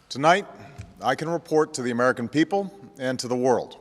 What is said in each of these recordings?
Tonight, I can report to the American people and to the world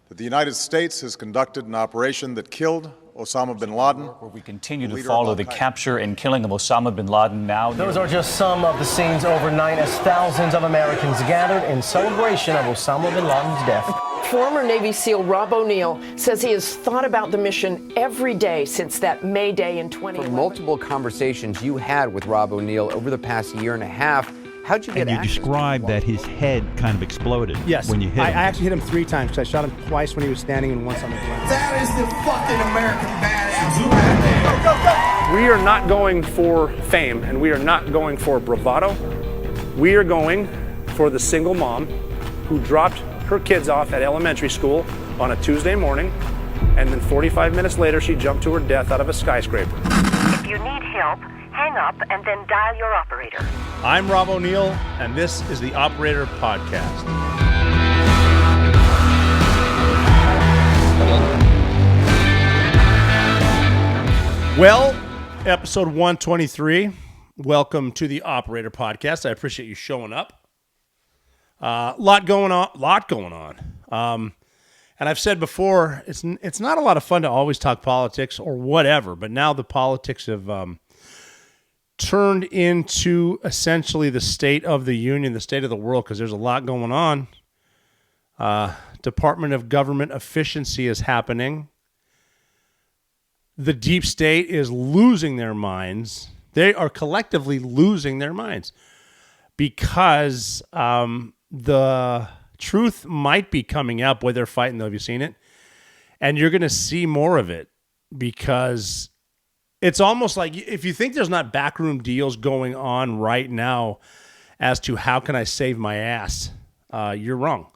that the United States has conducted an operation that killed Osama bin Laden. Where we continue to follow the capture and killing of Osama bin Laden now. Those are just some of the scenes overnight as thousands of Americans gathered in celebration of Osama bin Laden's death. Former Navy SEAL Rob O'Neill says he has thought about the mission every day since that May Day in 2011. For multiple conversations you had with Rob O'Neill over the past year and a half, how'd you get access? And you described that his head kind of exploded when you hit him. I actually hit him 3 times because I shot him twice when he was standing and once on the ground. That is the fucking American badass right there. Go, go, go. We are not going for fame and we are not going for bravado. We are going for the single mom who dropped her kids off at elementary school on a Tuesday morning, and then 45 minutes later she jumped to her death out of a skyscraper. If you need help, hang up and then dial your operator. I'm Rob O'Neill, and this is the Operator Podcast. Well, episode 123. Welcome to the Operator Podcast. I appreciate you showing up. Lot going on. And I've said before, it's not a lot of fun to always talk politics or whatever, but now the politics have turned into essentially the state of the union, the state of the world, because there's a lot going on. Department of Government efficiency is happening. The deep state is losing their minds. They are collectively losing their minds because the truth might be coming out. Boy, they're fighting, though. Have you seen it? And you're going to see more of it because it's almost like if you think there's not backroom deals going on right now as to how can I save my ass, you're wrong.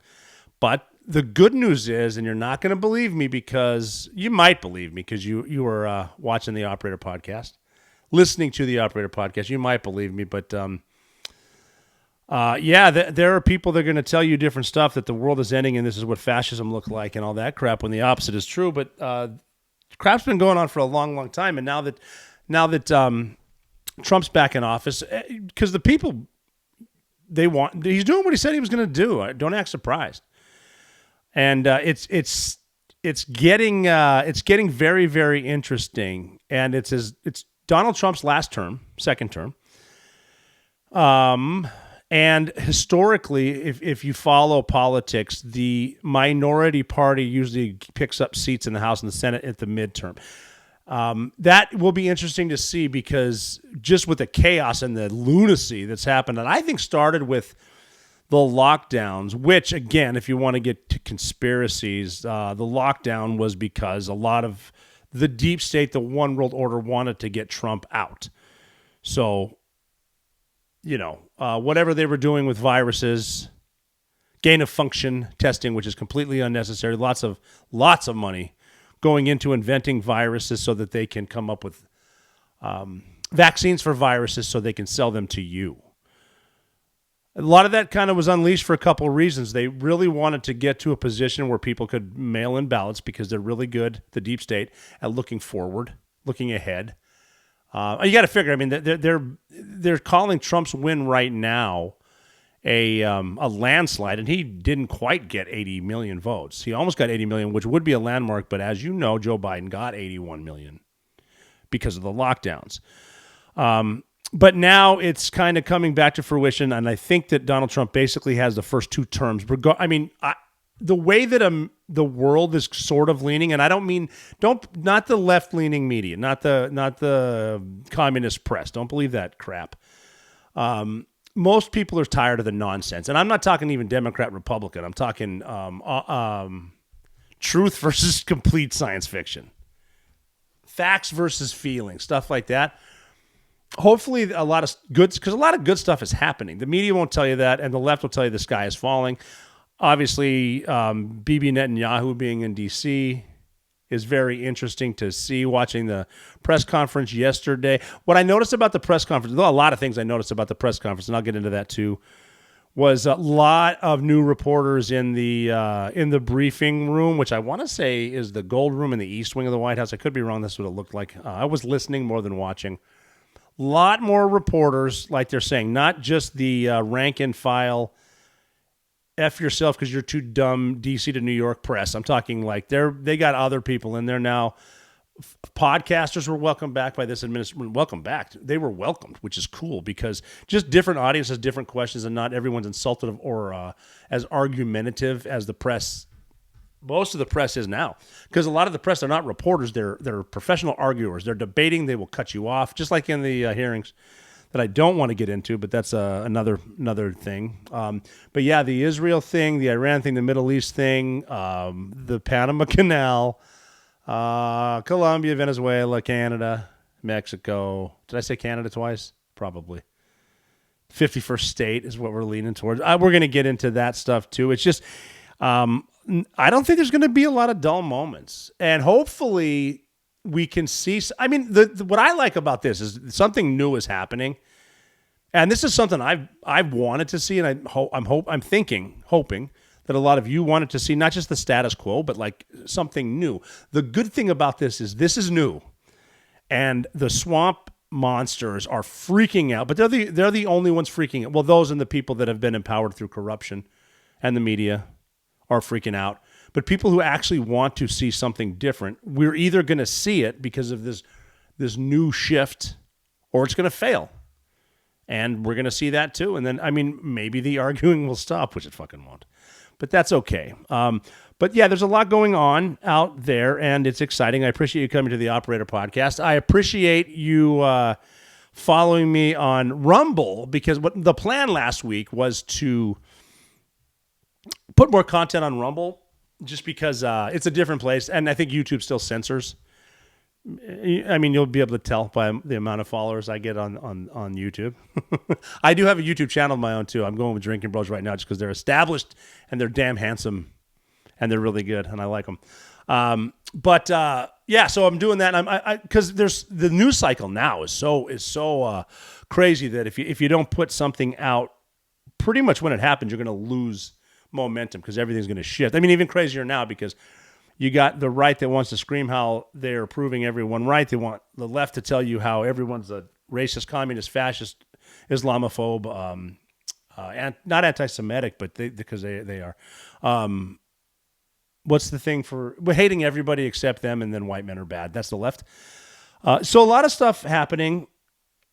But the good news is, and you're not going to believe me because you might believe me because you were watching the Operator Podcast, listening to the Operator Podcast. You might believe me, but there are people that are going to tell you different stuff, that the world is ending and this is what fascism looked like and all that crap, when the opposite is true. But crap's been going on for a long, long time. And now that Trump's back in office, because the people, he's doing what he said he was going to do. Don't act surprised. And it's getting very, very interesting. And it's Donald Trump's second term. And historically, if you follow politics, the minority party usually picks up seats in the House and the Senate at the midterm. That will be interesting to see because just with the chaos and the lunacy that's happened, and I think started with the lockdowns, which, again, if you want to get to conspiracies, the lockdown was because a lot of the deep state, the one world order, wanted to get Trump out. So, whatever they were doing with viruses, gain of function testing, which is completely unnecessary, lots of money going into inventing viruses so that they can come up with vaccines for viruses so they can sell them to you. A lot of that kind of was unleashed for a couple of reasons. They really wanted to get to a position where people could mail in ballots because they're really good, the deep state, at looking forward, looking ahead. You got to figure. I mean, they're calling Trump's win right now a landslide, and he didn't quite get 80 million votes. He almost got 80 million, which would be a landmark. But as you know, Joe Biden got 81 million because of the lockdowns. But now it's kind of coming back to fruition, and I think that Donald Trump basically has the first 2 terms. The way that the world is sort of leaning, and I don't mean not the left-leaning media, not the communist press. Don't believe that crap. Most people are tired of the nonsense, and I'm not talking even Democrat, Republican. I'm talking truth versus complete science fiction, facts versus feelings, stuff like that. Hopefully, a lot of good stuff is happening. The media won't tell you that, and the left will tell you the sky is falling. Obviously, Bibi Netanyahu being in D.C. is very interesting to see, watching the press conference yesterday. What I noticed about the press conference, though a lot of things I noticed about the press conference, and I'll get into that too, was a lot of new reporters in the briefing room, which I want to say is the gold room in the east wing of the White House. I could be wrong. That's what it looked like. I was listening more than watching. lot more reporters, like they're saying, not just the rank and file, F yourself because you're too dumb, DC to New York press. I'm talking like they got other people in there now. Podcasters were welcomed back by this administration. Welcome back. They were welcomed, which is cool because just different audiences, different questions, and not everyone's insulted or as argumentative as the press. Most of the press is now, because a lot of the press are not reporters. They're professional arguers. They're debating. They will cut you off, just like in the hearings that I don't want to get into, but that's another thing. But yeah, the Israel thing, the Iran thing, the Middle East thing, the Panama Canal, Colombia, Venezuela, Canada, Mexico. Did I say Canada twice? Probably. 51st state is what we're leaning towards. We're going to get into that stuff too. It's just... I don't think there's going to be a lot of dull moments, and hopefully we can see. I mean, what I like about this is something new is happening, and this is something I've wanted to see, and I'm hoping that a lot of you wanted to see, not just the status quo, but like something new. The good thing about this is new, and the swamp monsters are freaking out, but they're the only ones freaking out. Well, those and the people that have been empowered through corruption and the media are freaking out. But people who actually want to see something different, we're either going to see it because of this new shift, or it's going to fail. And we're going to see that too. And then, I mean, maybe the arguing will stop, which it fucking won't. But that's okay. But yeah, there's a lot going on out there, and it's exciting. I appreciate you coming to the Operator Podcast. I appreciate you following me on Rumble, because what the plan last week was to put more content on Rumble, just because it's a different place, and I think YouTube still censors. I mean, you'll be able to tell by the amount of followers I get on YouTube. I do have a YouTube channel of my own too. I'm going with Drinking Bros right now just because they're established and they're damn handsome and they're really good and I like them. Yeah, so I'm doing that. Because there's the news cycle now is so crazy that if you don't put something out, pretty much when it happens, you're going to lose momentum because everything's going to shift. I mean, even crazier now because you got the right that wants to scream how they're proving everyone right. They want the left to tell you how everyone's a racist, communist, fascist, Islamophobe, not anti-Semitic, but because they are. What's the thing for hating everybody except them, and then white men are bad? That's the left. So a lot of stuff happening,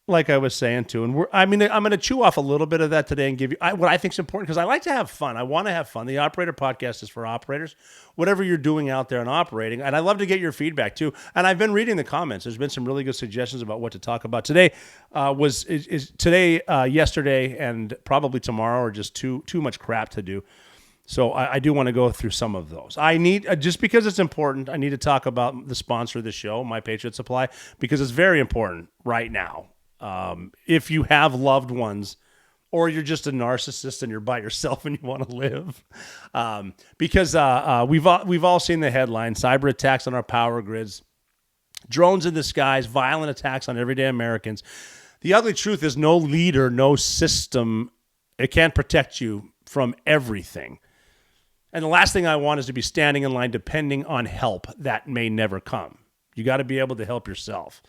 like I was saying too, and I'm going to chew off a little bit of that today and give you what I think is important, because I like to have fun. I want to have fun. The Operator Podcast is for operators, whatever you're doing out there and operating, and I love to get your feedback too. And I've been reading the comments. There's been some really good suggestions about what to talk about today. Yesterday, and probably tomorrow are just too much crap to do. So I do want to go through some of those. I need, just because it's important, I need to talk about the sponsor of the show, My Patriot Supply, because it's very important right now. If you have loved ones, or you're just a narcissist and you're by yourself and you want to live, because we've all seen the headline: cyber attacks on our power grids, drones in the skies, violent attacks on everyday Americans. The ugly truth is, no leader, no system, it can't protect you from everything. And the last thing I want is to be standing in line depending on help that may never come. You got to be able to help yourself.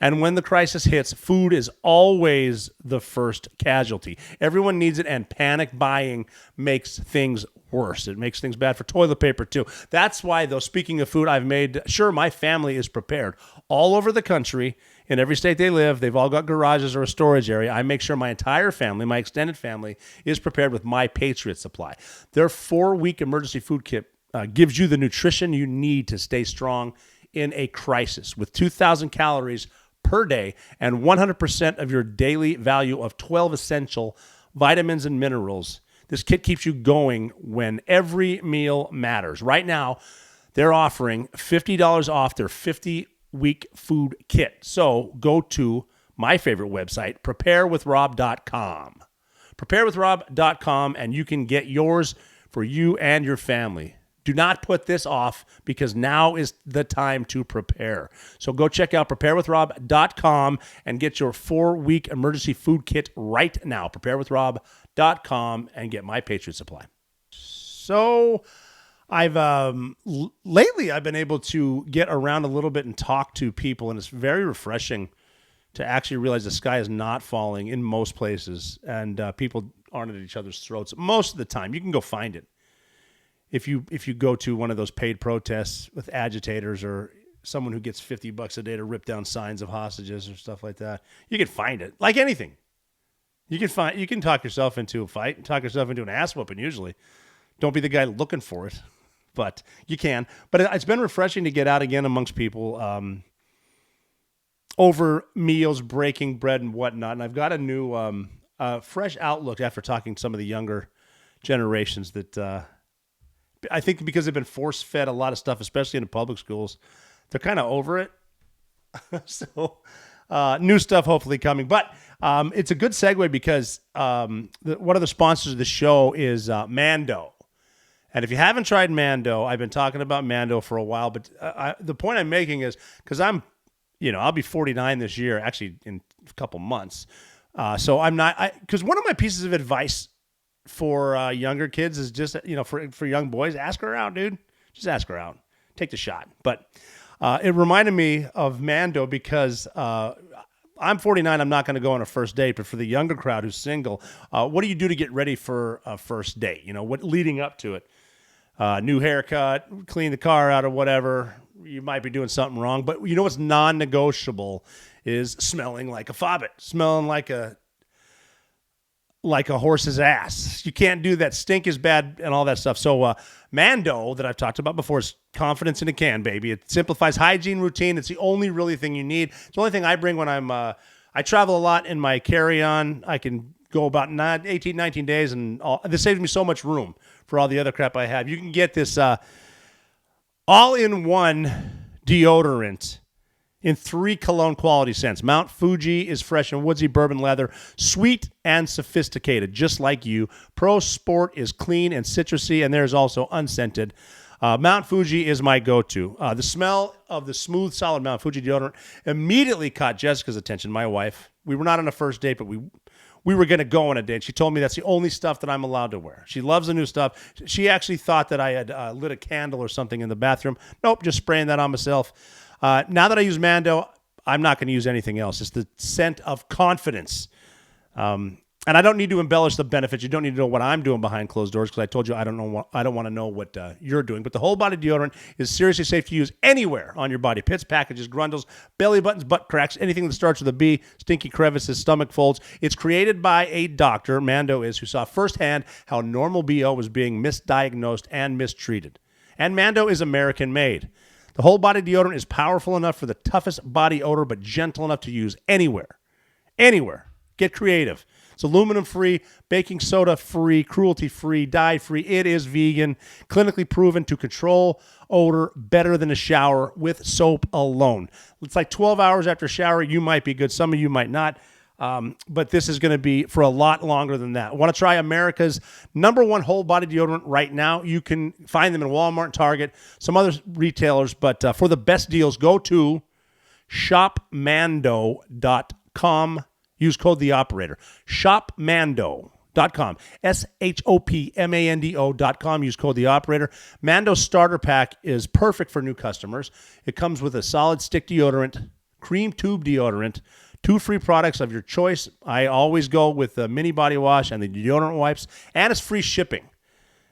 And when the crisis hits, food is always the first casualty. Everyone needs it, and panic buying makes things worse. It makes things bad for toilet paper too. That's why, though, speaking of food, I've made sure my family is prepared. All over the country, in every state they live, they've all got garages or a storage area. I make sure my entire family, my extended family, is prepared with My Patriot Supply. Their 4-week emergency food kit gives you the nutrition you need to stay strong in a crisis, with 2,000 calories per day and 100% of your daily value of 12 essential vitamins and minerals. This kit keeps you going when every meal matters. Right now, they're offering $50 off their 50-week food kit. So go to my favorite website, preparewithrob.com. Preparewithrob.com, and you can get yours for you and your family. Do not put this off, because now is the time to prepare. So go check out preparewithrob.com and get your 4-week emergency food kit right now. Preparewithrob.com and get My Patriot Supply. So I've lately I've been able to get around a little bit and talk to people, and it's very refreshing to actually realize the sky is not falling in most places, and people aren't at each other's throats most of the time. You can go find it. If you go to one of those paid protests with agitators or someone who gets $50 a day to rip down signs of hostages or stuff like that, you can find it. Like anything. You can talk yourself into a fight and talk yourself into an ass whooping usually. Don't be the guy looking for it, but you can. But it's been refreshing to get out again amongst people over meals, breaking bread and whatnot. And I've got a new fresh outlook after talking to some of the younger generations that I think because they've been force-fed a lot of stuff, especially in the public schools, they're kind of over it. So new stuff hopefully coming. But it's a good segue because one of the sponsors of the show is Mando. And if you haven't tried Mando, I've been talking about Mando for a while. But the point I'm making is because I'll be 49 this year, actually in a couple months. So I'm not, because one of my pieces of advice for younger kids is just, for young boys, ask her out, dude. Just ask her out. Take the shot. But it reminded me of Mando because I'm 49. I'm not going to go on a first date. But for the younger crowd who's single, what do you do to get ready for a first date? What leading up to it? New haircut, clean the car out or whatever. You might be doing something wrong. But what's non-negotiable is smelling like a fobbit, smelling like a horse's ass. You can't do that. Stink is bad and all that stuff. So Mando, that I've talked about before, is confidence in a can, baby. It simplifies hygiene routine. It's the only really thing you need. It's the only thing I bring when I travel a lot in my carry-on. I can go about 18, 19 days, and this saves me so much room for all the other crap I have. You can get this all-in-one deodorant in 3 cologne quality scents. Mount Fuji is fresh and woodsy bourbon leather, sweet and sophisticated, just like you. Pro Sport is clean and citrusy, and there's also unscented. Mount Fuji is my go-to. The smell of the smooth, solid Mount Fuji deodorant immediately caught Jessica's attention, my wife. We were not on a first date, but we were going to go on a date. She told me that's the only stuff that I'm allowed to wear. She loves the new stuff. She actually thought that I had lit a candle or something in the bathroom. Nope, just spraying that on myself. Now that I use Mando, I'm not going to use anything else. It's the scent of confidence. And I don't need to embellish the benefits. You don't need to know what I'm doing behind closed doors because I told you I don't want to know what you're doing. But the whole body deodorant is seriously safe to use anywhere on your body. Pits, packages, grundles, belly buttons, butt cracks, anything that starts with a B, stinky crevices, stomach folds. It's created by a doctor, Mando is, who saw firsthand how normal BO was being misdiagnosed and mistreated. And Mando is American made. The whole body deodorant is powerful enough for the toughest body odor, but gentle enough to use anywhere. Anywhere. Get creative. It's aluminum-free, baking soda-free, cruelty-free, dye-free. It is vegan, clinically proven to control odor better than a shower with soap alone. It's like 12 hours after a shower, you might be good. Some of you might not. But this is going to be for a lot longer than that. Want to try America's #1 whole body deodorant right now? You can find them in Walmart and Target, some other retailers. But for the best deals, go to shopmando.com. Use code the operator. Shopmando.com. SHOPMANDO.com. Use code the operator. Mando starter pack is perfect for new customers. It comes with a solid stick deodorant, cream tube deodorant, 2 free products of your choice. I always go with the mini body wash and the deodorant wipes, and it's free shipping.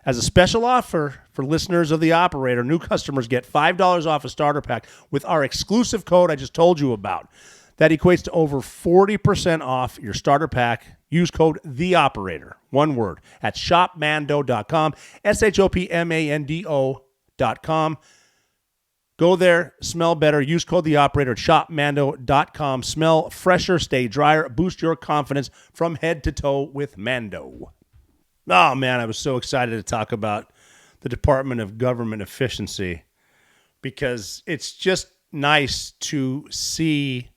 As a special offer for listeners of the operator, new customers get $5 off a starter pack with our exclusive code I just told you about. That equates to over 40% off your starter pack. Use code the operator, one word, at shopmando.com, SHOPMANDO.com. Go there, smell better. Use code the operator at shopmando.com. Smell fresher, stay drier, boost your confidence from head to toe with Mando. Oh, man, I was so excited to talk about the Department of Government Efficiency because it's just nice to see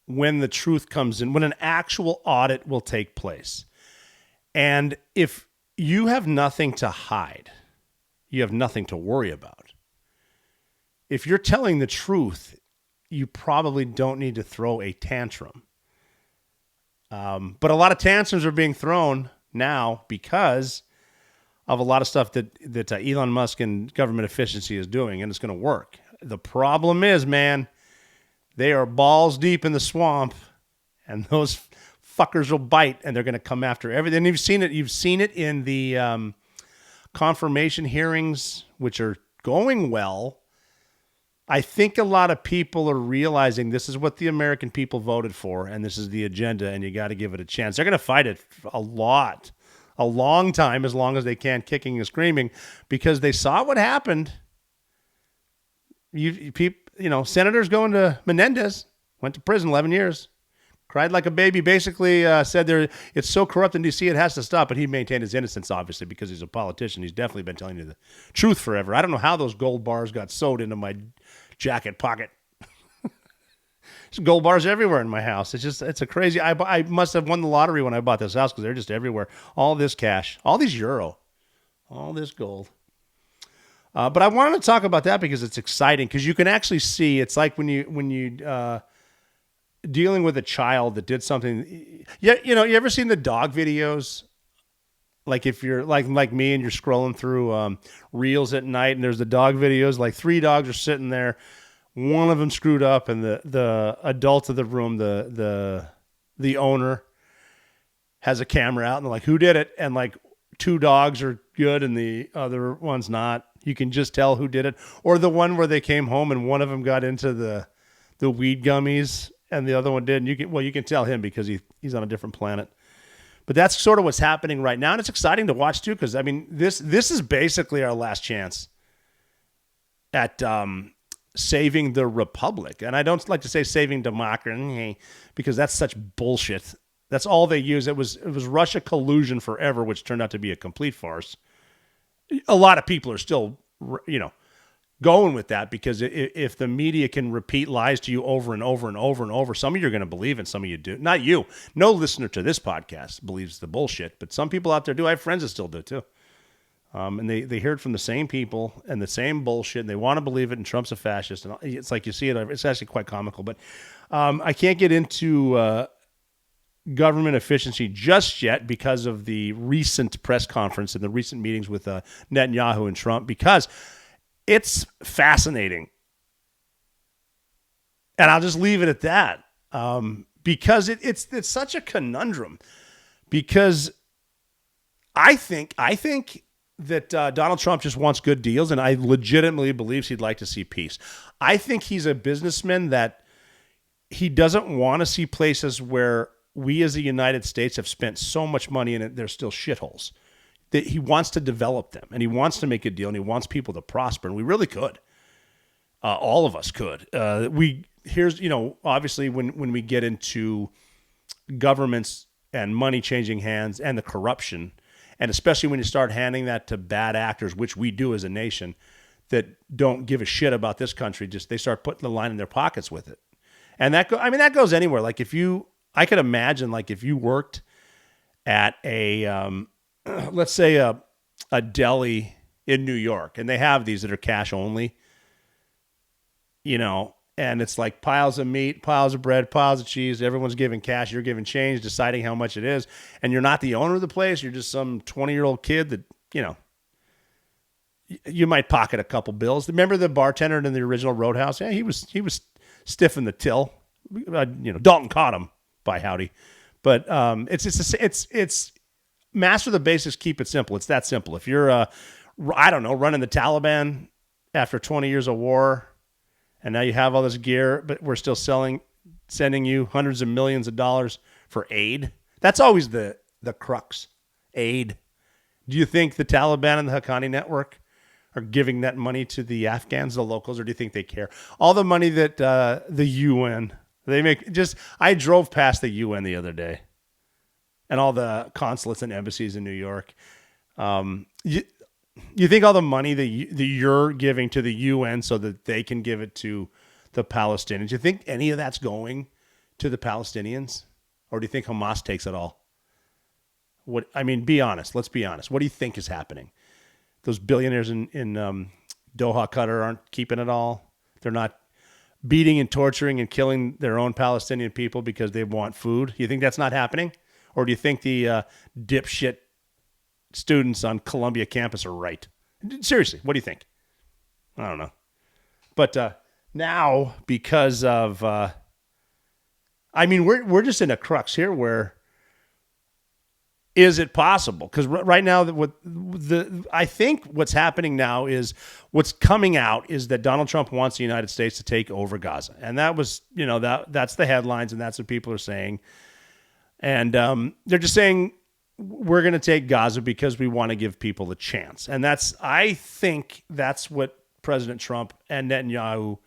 when the truth comes in, when an actual audit will take place. And if you have nothing to hide, you have nothing to worry about. If you're telling the truth, you probably don't need to throw a tantrum. But a lot of tantrums are being thrown now because of a lot of stuff that Elon Musk and government efficiency is doing, and it's going to work. The problem is, man, They are balls deep in the swamp, and those fuckers will bite, and they're going to come after everything. You've seen it. You've seen it in the confirmation hearings, which are going well. I think a lot of people are realizing this is what the American people voted for, and this is the agenda, and you got to give it a chance. They're going to fight it a long time, as long as they can, kicking and screaming, because they saw what happened. Senators going to Menendez, went to prison 11 years, cried like a baby, basically said it's so corrupt in D.C. it has to stop, but he maintained his innocence, obviously, because he's a politician. He's definitely been telling you the truth forever. I don't know how those gold bars got sewed into my jacket pocket. There's gold bars everywhere in my house. It's a crazy. I must have won the lottery when I bought this house, because they're just everywhere. All this cash, all these euro, all this gold. But I wanted to talk about that because it's exciting, because you can actually see. It's like when you dealing with a child that did something. Yeah, you ever seen the dog videos? Like if you're like me and you're scrolling through reels at night, and there's the dog videos. Like 3 dogs are sitting there. One of them screwed up, and the adult of the room, the owner, has a camera out, and they're like, "Who did it?" And like 2 dogs are good, and the other one's not. You can just tell who did it. Or the one where they came home and one of them got into the weed gummies and the other one didn't. You can tell him because he's on a different planet. But that's sort of what's happening right now, and it's exciting to watch too, because I mean this is basically our last chance at saving the republic. And I don't like to say saving democracy, because that's such bullshit. That's all they use. It was Russia collusion forever, which turned out to be a complete farce. A lot of people are still, going with that, because if the media can repeat lies to you over and over and over and over, some of you are going to believe it, some of you do. Not you. No listener to this podcast believes the bullshit, but some people out there do. I have friends that still do too. And they hear it from the same people and the same bullshit, and they want to believe it, and Trump's a fascist. And it's like you see it. It's actually quite comical. But I can't get into government efficiency just yet because of the recent press conference and the recent meetings with Netanyahu and Trump, because it's fascinating. And I'll just leave it at that, because it's such a conundrum, because I think that Donald Trump just wants good deals, and I legitimately believes he'd like to see peace. I think he's a businessman that he doesn't want to see places where we as the United States have spent so much money in it, they're still shitholes. That he wants to develop them, and he wants to make a deal, and he wants people to prosper, and we really could. All of us could. Obviously when we get into governments and money changing hands and the corruption, and especially when you start handing that to bad actors, which we do as a nation, that don't give a shit about this country, just they start putting the line in their pockets with it. And that goes anywhere. Like I could imagine, like if you worked at a, let's say a deli in New York, and they have these that are cash only, and it's like piles of meat, piles of bread, piles of cheese. Everyone's giving cash. You're giving change, deciding how much it is. And you're not the owner of the place. You're just some 20-year-old kid that, you might pocket a couple bills. Remember the bartender in the original Roadhouse? Yeah, he was stiffing the till. Dalton caught him, by howdy. But it's master the basics, keep it simple. It's that simple. If you're, running the Taliban after 20 years of war, and now you have all this gear, but we're still sending you hundreds of millions of dollars for aid. That's always the crux. Aid. Do you think the Taliban and the Haqqani network are giving that money to the Afghans, the locals, or do you think they care? All the money that the UN, they make, I drove past the UN the other day, and all the consulates and embassies in New York. You think all the money that you're giving to the UN so that they can give it to the Palestinians, you think any of that's going to the Palestinians? Or do you think Hamas takes it all? Be honest. Let's be honest. What do you think is happening? Those billionaires in Doha, Qatar aren't keeping it all. They're not beating and torturing and killing their own Palestinian people because they want food. You think that's not happening? Or do you think the dipshit students on Columbia campus are right? Seriously, what do you think? I don't know. But now because of, we're just in a crux here where is it possible? Because right now, I think what's happening now is what's coming out is that Donald Trump wants the United States to take over Gaza. And that was, that's the headlines and that's what people are saying. And they're just saying, we're going to take Gaza because we want to give people a chance. And I think that's what President Trump and Netanyahu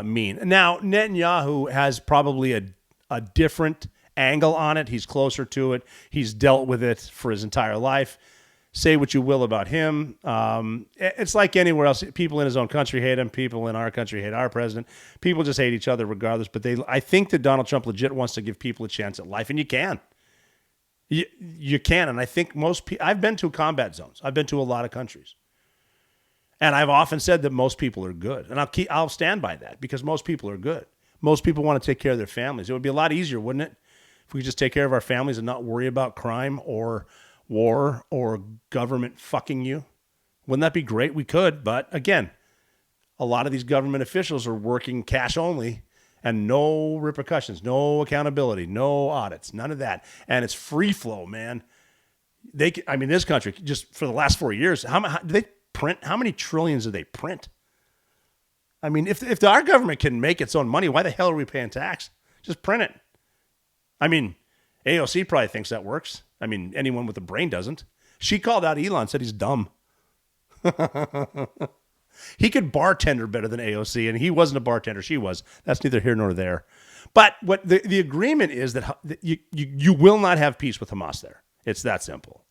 mean. Now, Netanyahu has probably a different angle on it. He's closer to it. He's dealt with it for his entire life. Say what you will about him. It's like anywhere else. People in his own country hate him. People in our country hate our president. People just hate each other regardless. But I think that Donald Trump legit wants to give people a chance at life, and you can. You can. And I think most people, I've been to combat zones. I've been to a lot of countries. And I've often said that most people are good. And I'll stand by that because most people are good. Most people want to take care of their families. It would be a lot easier, wouldn't it, if we could just take care of our families and not worry about crime or war or government fucking you? Wouldn't that be great? We could. But again, a lot of these government officials are working cash only and no repercussions, no accountability, no audits, none of that. And it's free flow, man. This country, just for the last 4 years, how do they print? How many trillions do they print? I mean, if our government can make its own money, why the hell are we paying tax? Just print it. I mean, AOC probably thinks that works. I mean, anyone with a brain doesn't. She called out Elon, said he's dumb. He could bartender better than AOC, and he wasn't a bartender. She was. That's neither here nor there. But what the agreement is that you will not have peace with Hamas there. It's that simple.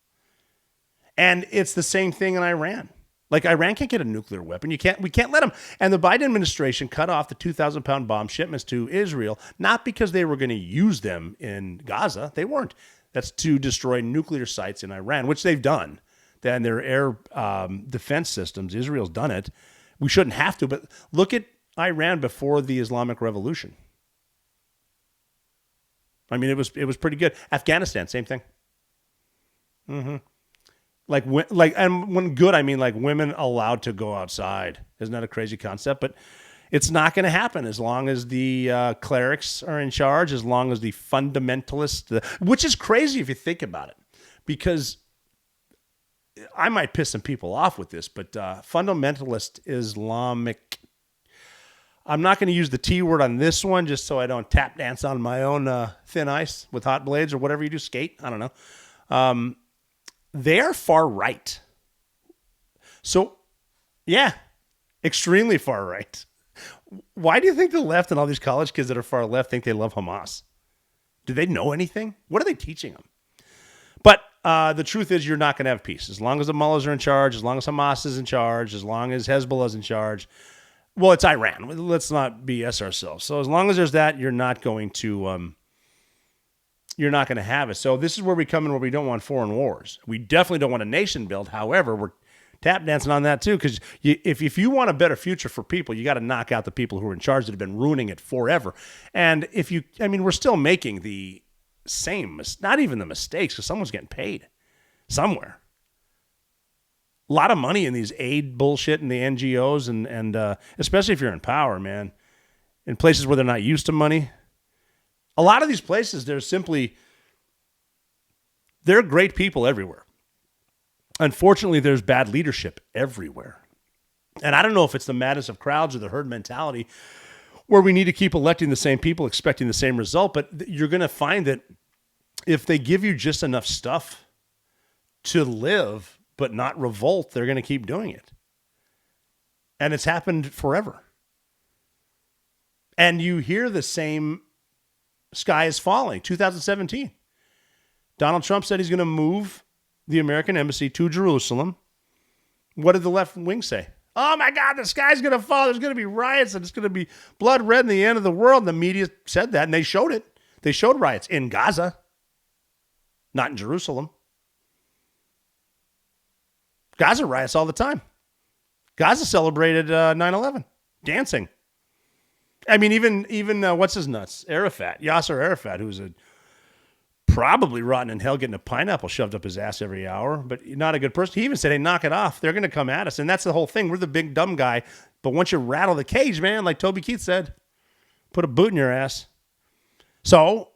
And it's the same thing in Iran. Like, Iran can't get a nuclear weapon. We can't let them. And the Biden administration cut off the 2,000-pound bomb shipments to Israel, not because they were going to use them in Gaza. They weren't. That's to destroy nuclear sites in Iran, which they've done. And their air defense systems, Israel's done it. We shouldn't have to, but look at Iran before the Islamic Revolution. I mean, it was pretty good. Afghanistan, same thing. Mm-hmm. And when good, I mean like women allowed to go outside. Isn't that a crazy concept? But it's not going to happen as long as the clerics are in charge, as long as the fundamentalists, which is crazy if you think about it, because I might piss some people off with this, but fundamentalist Islamic, I'm not going to use the T word on this one just so I don't tap dance on my own thin ice with hot blades or whatever you do, skate, I don't know. They are far right. So, yeah, extremely far right. Why do you think the left and all these college kids that are far left think they love Hamas? Do they know anything? What are they teaching them? But the truth is, you're not going to have peace. As long as the mullahs are in charge, as long as Hamas is in charge, as long as Hezbollah is in charge. Well, it's Iran. Let's not BS ourselves. So as long as there's that, you're not going to have it. So this is where we come in where we don't want foreign wars. We definitely don't want a nation build. However, we're tap dancing on that too, because if you want a better future for people, you got to knock out the people who are in charge that have been ruining it forever. And we're still making the same, not even the mistakes, because someone's getting paid somewhere. A lot of money in these aid bullshit and the NGOs, and especially if you're in power, man, in places where they're not used to money. A lot of these places, they're great people everywhere. Unfortunately, there's bad leadership everywhere. And I don't know if it's the madness of crowds or the herd mentality where we need to keep electing the same people, expecting the same result. But you're going to find that if they give you just enough stuff to live but not revolt, they're going to keep doing it. And it's happened forever. And you hear the same sky is falling, 2017. Donald Trump said he's going to move the American embassy to Jerusalem. What did the left wing say? Oh my God, the sky's going to fall. There's going to be riots and it's going to be blood red and the end of the world. And the media said that and they showed it. They showed riots in Gaza, not in Jerusalem. Gaza riots all the time. Gaza celebrated 9/11, dancing. I mean, even what's his nuts? Yasser Arafat, who's a probably rotting in hell getting a pineapple shoved up his ass every hour, but not a good person. He even said, hey, knock it off. They're going to come at us. And that's the whole thing. We're the big dumb guy. But once you rattle the cage, man, like Toby Keith said, put a boot in your ass. So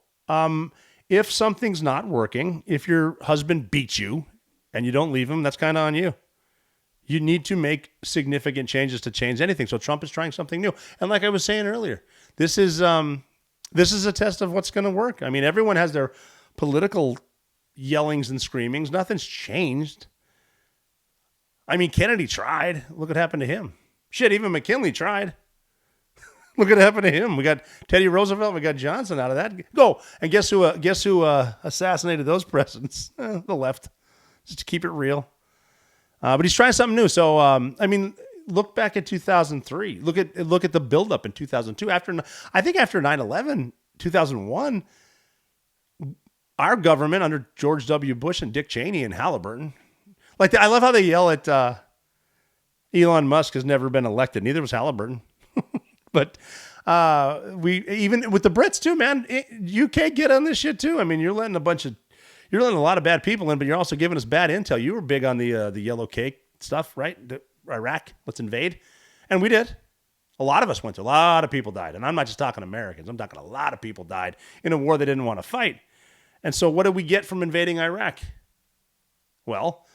if something's not working, if your husband beats you and you don't leave him, that's kind of on you. You need to make significant changes to change anything. So Trump is trying something new. And like I was saying earlier, this is a test of what's going to work. I mean, everyone has their political yellings and screamings. Nothing's changed. I mean, Kennedy tried. Look what happened to him. Shit, even McKinley tried. Look what happened to him. We got Teddy Roosevelt. We got Johnson out of that. Go. And guess who assassinated those presidents? The left. Just to keep it real. But he's trying something new. So, I mean, look back at 2003. Look at the buildup in 2002. I think after 9/11, 2001, our government under George W. Bush and Dick Cheney and Halliburton, like I love how they yell at Elon Musk has never been elected. Neither was Halliburton. But we even with the Brits too, man. UK get on this shit too. I mean, you're letting a lot of bad people in, but you're also giving us bad intel. You were big on the yellow cake stuff, right? Iraq, let's invade. And we did. A lot of us went to. A lot of people died. And I'm not just talking Americans. I'm talking a lot of people died in a war they didn't want to fight. And so what did we get from invading Iraq? Well,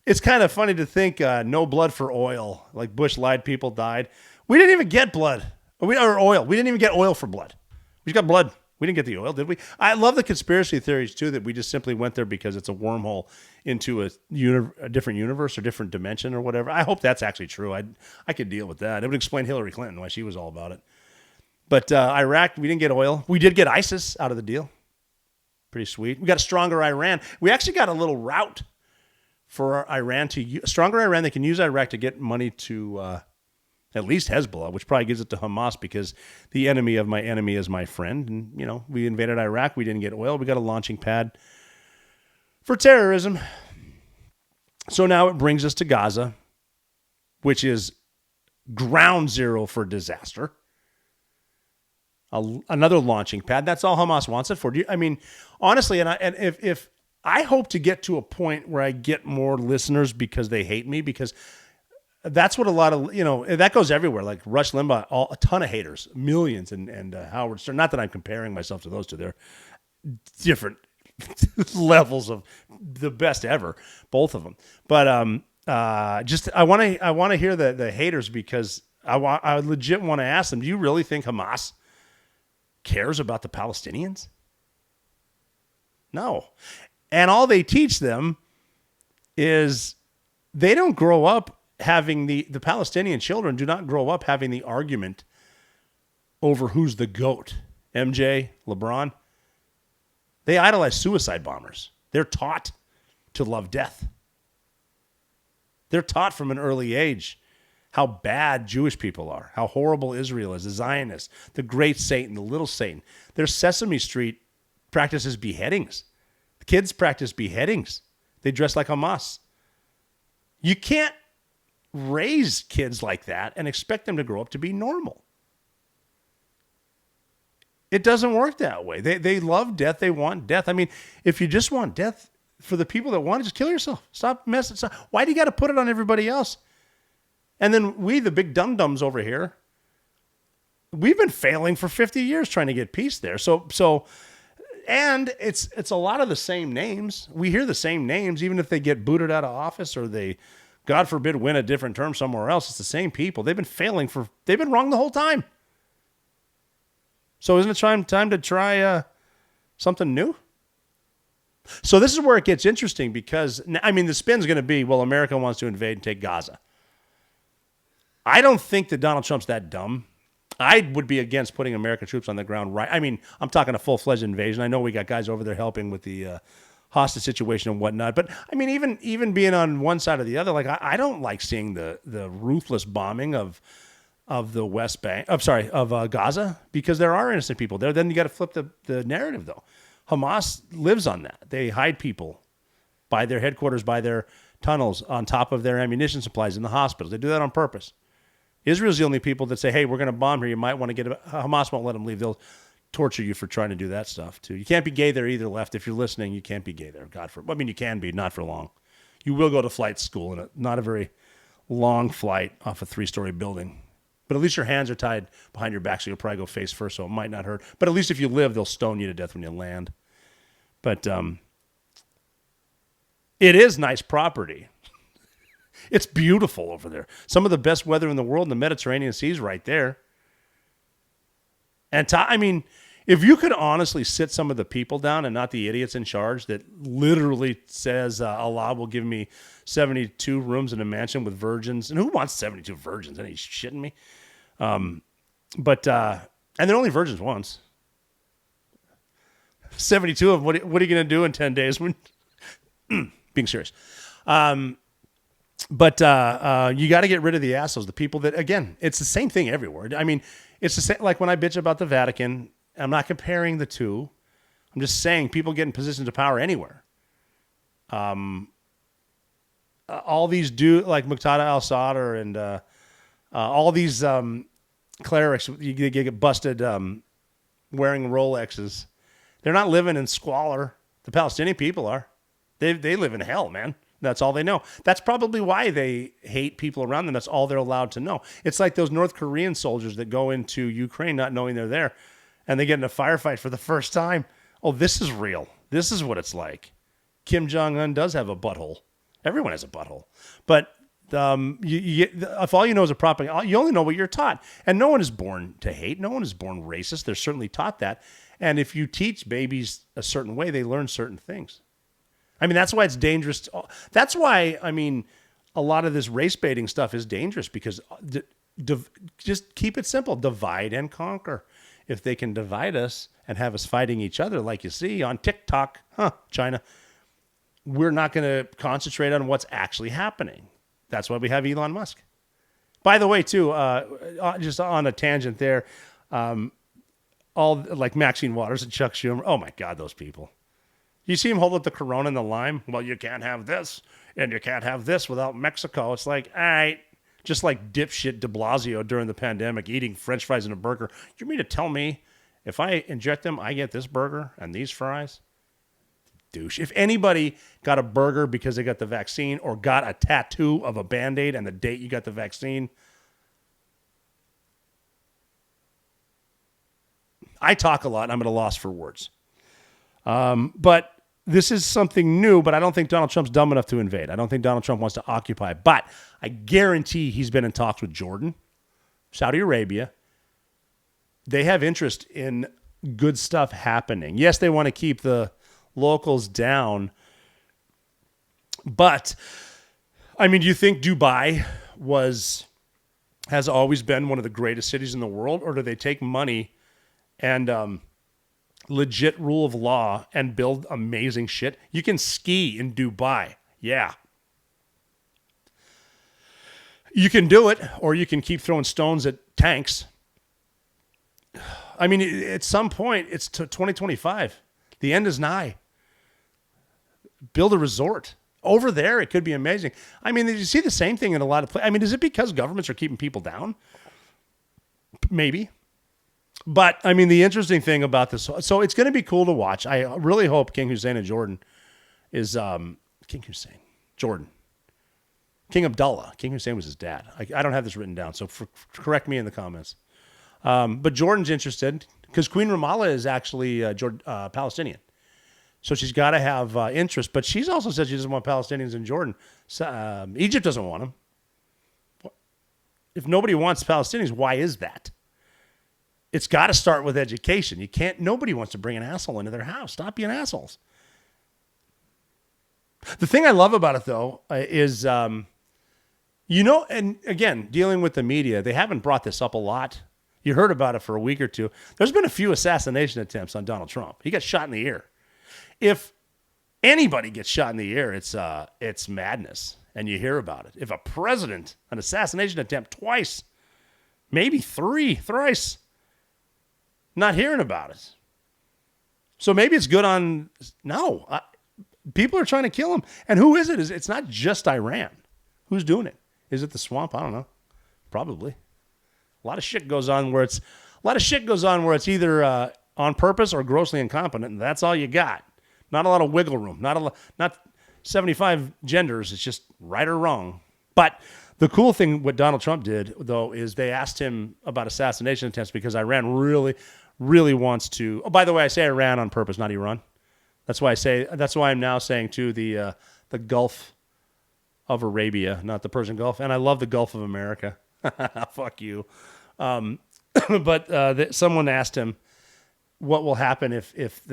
it's kind of funny to think no blood for oil. Like Bush lied, people died. We didn't even get blood. Or oil. We didn't even get oil for blood. We just got blood. We didn't get the oil, did we? I love the conspiracy theories, too, that we just simply went there because it's a wormhole into a different universe or different dimension or whatever. I hope that's actually true. I could deal with that. It would explain Hillary Clinton, why she was all about it. But Iraq, we didn't get oil. We did get ISIS out of the deal. Pretty sweet. We got a stronger Iran. We actually got a little route for Iran a stronger Iran that can use Iraq to get money to at least Hezbollah, which probably gives it to Hamas because the enemy of my enemy is my friend. And, you know, we invaded Iraq. We didn't get oil. We got a launching pad for terrorism. So now it brings us to Gaza, which is ground zero for disaster. Another launching pad. That's all Hamas wants it for. I mean, honestly, if I hope to get to a point where I get more listeners because they hate me, because that's what a lot of, that goes everywhere. Like Rush Limbaugh, a ton of haters, millions, and Howard Stern. Not that I'm comparing myself to those two. They're different levels of the best ever, both of them. But I want to hear the haters, because I legit want to ask them, do you really think Hamas cares about the Palestinians? No. And all they teach them is they don't grow up having the Palestinian children do not grow up having the argument over who's the GOAT, MJ, LeBron. They idolize suicide bombers. They're taught to love death. They're taught from an early age how bad Jewish people are, how horrible Israel is, the Zionists, the great Satan, the little Satan. Their Sesame Street practices beheadings. The kids practice beheadings. They dress like Hamas. You can't raise kids like that and expect them to grow up to be normal. It doesn't work that way. They love death. They want death. I mean, if you just want death for the people that want it, just kill yourself. Stop messing. Why do you got to put it on everybody else? And then we, the big dum-dums over here, we've been failing for 50 years trying to get peace there. So, and it's a lot of the same names. We hear the same names, even if they get booted out of office or they, God forbid, win a different term somewhere else. It's the same people. They've been wrong the whole time. So isn't it time to try something new? So this is where it gets interesting, because, I mean, the spin's going to be, well, America wants to invade and take Gaza. I don't think that Donald Trump's that dumb. I would be against putting American troops on the ground right. I mean, I'm talking a full-fledged invasion. I know we got guys over there helping with the hostage situation and whatnot. But, I mean, even being on one side or the other, like, I don't like seeing the ruthless bombing of the West Bank. Of Gaza, because there are innocent people there. Then you got to flip the narrative, though. Hamas lives on that. They hide people by their headquarters, by their tunnels, on top of their ammunition supplies in the hospitals. They do that on purpose. Israel's the only people that say, hey, we're going to bomb here. You might want to get Hamas won't let them leave. They'll torture you for trying to do that stuff too. You can't be gay there either, left. If you're listening, you can't be gay there. You can be, not for long. You will go to flight school, and not a very long flight off a 3-story building. But at least your hands are tied behind your back, so you'll probably go face first, so it might not hurt. But at least if you live, they'll stone you to death when you land. But it is nice property. It's beautiful over there. Some of the best weather in the world in the Mediterranean Sea is right there. And if you could honestly sit some of the people down and not the idiots in charge that literally says Allah will give me 72 rooms in a mansion with virgins. And who wants 72 virgins? Are you shitting me? And they're only virgins once. 72 of them. What are you going to do in 10 days? Being serious. You got to get rid of the assholes, the people that, again, it's the same thing everywhere. I mean, it's the same, like when I bitch about the Vatican, I'm not comparing the two. I'm just saying people get in positions of power anywhere. All these like Muqtada al-Sadr and all these clerics, you get busted wearing Rolexes. They're not living in squalor. The Palestinian people are. They live in hell, man. That's all they know. That's probably why they hate people around them. That's all they're allowed to know. It's like those North Korean soldiers that go into Ukraine not knowing they're there, and they get in a firefight for the first time. Oh, this is real. This is what it's like. Kim Jong-un does have a butthole. Everyone has a butthole. But if all you know is a propaganda, you only know what you're taught. And no one is born to hate. No one is born racist. They're certainly taught that. And if you teach babies a certain way, they learn certain things. I mean, that's why it's dangerous. That's why, a lot of this race baiting stuff is dangerous because just keep it simple. Divide and conquer. If they can divide us and have us fighting each other, like you see on TikTok, China, we're not going to concentrate on what's actually happening. That's why we have Elon Musk. By the way, too, just on a tangent there, all like Maxine Waters and Chuck Schumer. Oh my God, those people. You see him hold up the Corona and the lime? Well, you can't have this, and you can't have this without Mexico. It's like, all right, just like dipshit de Blasio during the pandemic, eating French fries and a burger. You mean to tell me if I inject them, I get this burger and these fries? Douche. If anybody got a burger because they got the vaccine or got a tattoo of a Band-Aid and the date you got the vaccine, I talk a lot and I'm at a loss for words. But this is something new, but I don't think Donald Trump's dumb enough to invade. I don't think Donald Trump wants to occupy, but I guarantee he's been in talks with Jordan, Saudi Arabia. They have interest in good stuff happening. Yes, they want to keep the locals down, but do you think Dubai has always been one of the greatest cities in the world, or do they take money and legit rule of law and build amazing shit? You can ski in Dubai. Yeah. You can do it, or you can keep throwing stones at tanks. At some point, it's 2025. The end is nigh. Build a resort. Over there, it could be amazing. Did you see the same thing in a lot of places? Is it because governments are keeping people down? Maybe. But, the interesting thing about this, so it's going to be cool to watch. I really hope King Hussein of Jordan is, Jordan. King Abdullah. King Hussein was his dad. I don't have this written down, so correct me in the comments. But Jordan's interested because Queen Ramallah is actually Palestinian. So she's got to have interest. But she's also said she doesn't want Palestinians in Jordan. So, Egypt doesn't want them. If nobody wants Palestinians, why is that? It's got to start with education. Nobody wants to bring an asshole into their house. Stop being assholes. The thing I love about it, though, is, and again, dealing with the media, they haven't brought this up a lot. You heard about it for a week or two. There's been a few assassination attempts on Donald Trump. He got shot in the ear. If anybody gets shot in the ear, it's madness, and you hear about it. If a president, an assassination attempt twice, maybe thrice, not hearing about it. So maybe it's good on... No. People are trying to kill him. And who is it? It's not just Iran. Who's doing it? Is it the swamp? I don't know. Probably. A lot of shit goes on where it's either on purpose or grossly incompetent, and that's all you got. Not a lot of wiggle room. Not 75 genders. It's just right or wrong. But the cool thing what Donald Trump did, though, is they asked him about assassination attempts because Iran really, really wants to. Oh, by the way, I say Iran on purpose, not Iran. That's why I'm now saying too the Gulf of Arabia, not the Persian Gulf, and I love the Gulf of America. Fuck you. But someone asked him what will happen if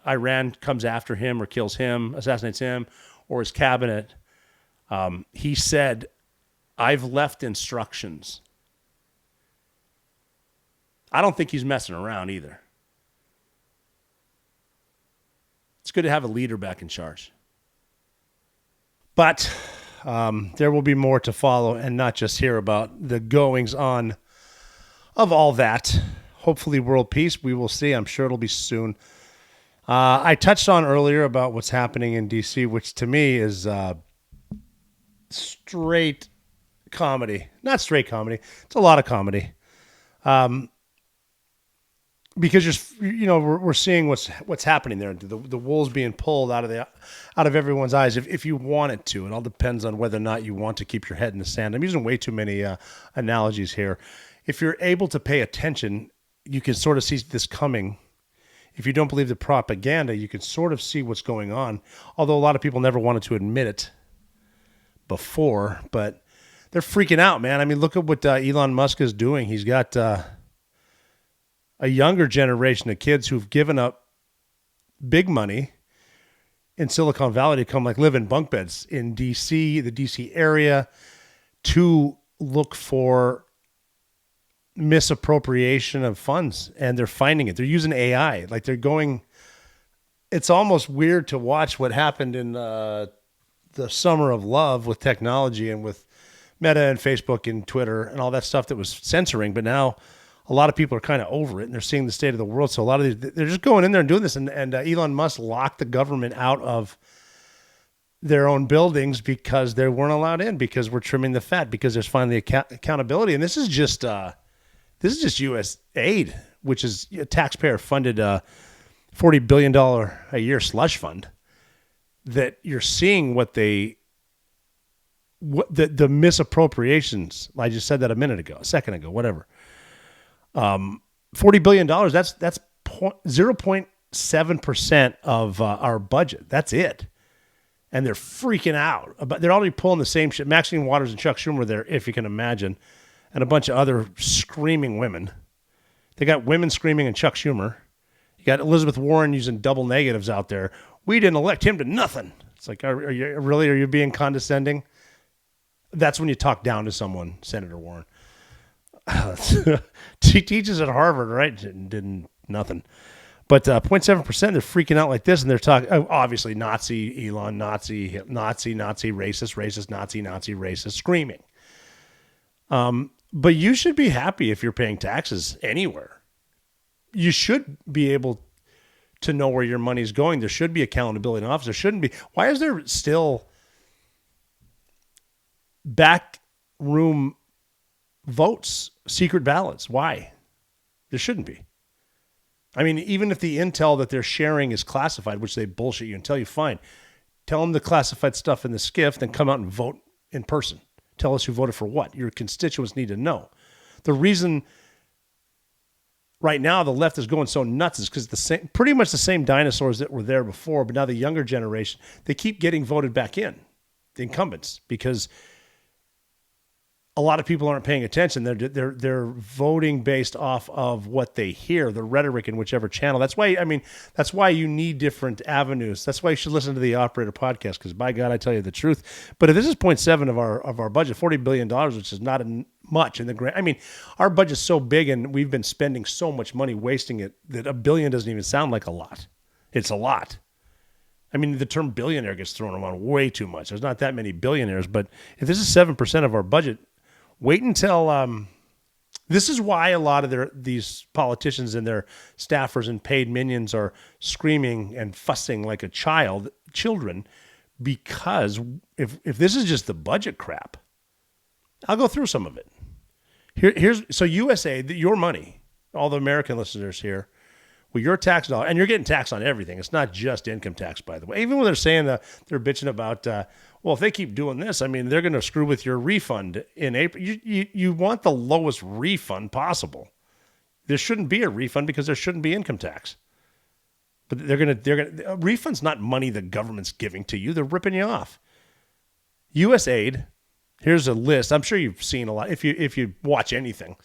Iran comes after him or kills him, assassinates him or his cabinet. He said, "I've left instructions." I don't think he's messing around either. It's good to have a leader back in charge. But there will be more to follow and not just hear about the goings on of all that. Hopefully world peace. We will see. I'm sure it'll be soon. I touched on earlier about what's happening in D.C., which to me is straight comedy. Not straight comedy. It's a lot of comedy. Because we're seeing what's happening there. The wool's being pulled out of everyone's eyes. If you want it to, it all depends on whether or not you want to keep your head in the sand. I'm using way too many analogies here. If you're able to pay attention, you can sort of see this coming. If you don't believe the propaganda, you can sort of see what's going on. Although a lot of people never wanted to admit it before, but they're freaking out, man. I mean, look at what Elon Musk is doing. He's got a younger generation of kids who've given up big money in Silicon Valley to come live in bunk beds in DC, the DC area, to look for misappropriation of funds, and they're finding it. They're using AI. It's almost weird to watch what happened in the summer of love with technology and with Meta and Facebook and Twitter and all that stuff that was censoring, but now a lot of people are kind of over it, and they're seeing the state of the world. So a lot of they're just going in there and doing this. And Elon Musk locked the government out of their own buildings because they weren't allowed in, because we're trimming the fat, because there's finally accountability. And this is just U.S. aid, which is a taxpayer-funded $40 billion a year slush fund. That you're seeing the misappropriations. I just said that a second ago, whatever. $40 billion, that's 0.7% of our budget. That's it. And they're freaking out. They're already pulling the same shit. Maxine Waters and Chuck Schumer there, if you can imagine, and a bunch of other screaming women. They got women screaming and Chuck Schumer. You got Elizabeth Warren using double negatives out there. We didn't elect him to nothing. It's like, are you being condescending? That's when you talk down to someone, Senator Warren. She teaches at Harvard, right? Didn't nothing. But 0.7%, they're freaking out like this, and they're talking, obviously, Nazi, Elon, Nazi, racist, Nazi, racist, screaming. But you should be happy if you're paying taxes anywhere. You should be able to know where your money's going. There should be accountability in office. There shouldn't be. Why is there still backroom votes, secret ballots? Why? There shouldn't be. I mean, even if the intel that they're sharing is classified, which they bullshit you and tell you, fine. Tell them the classified stuff in the SCIF, then come out and vote in person. Tell us who voted for what. Your constituents need to know. The reason right now the left is going so nuts is because pretty much the same dinosaurs that were there before, but now the younger generation, they keep getting voted back in, the incumbents, because a lot of people aren't paying attention. They're voting based off of what they hear, the rhetoric in whichever channel. That's why you need different avenues. That's why you should listen to the Operator podcast, because by God, I tell you the truth. But if this is 0.7 of our budget, $40 billion, which is not much in the grand. I mean, our budget's so big and we've been spending so much money wasting it that $1 billion doesn't even sound like a lot. It's a lot. I mean, the term billionaire gets thrown around way too much. There's not that many billionaires, but if this is 7% of our budget, wait until this is why a lot of these politicians and their staffers and paid minions are screaming and fussing like children, because if this is just the budget crap, I'll go through some of it. So USA, your money, all the American listeners here, Well, your tax dollar, and you're getting taxed on everything. It's not just income tax, by the way. Even when they're saying they're bitching about, well, if they keep doing this, I mean, they're going to screw with your refund in April. You want the lowest refund possible. There shouldn't be a refund because there shouldn't be income tax. But they're going to a refund's not money the government's giving to you. They're ripping you off. USAID, here's a list. I'm sure you've seen a lot. If you watch anything,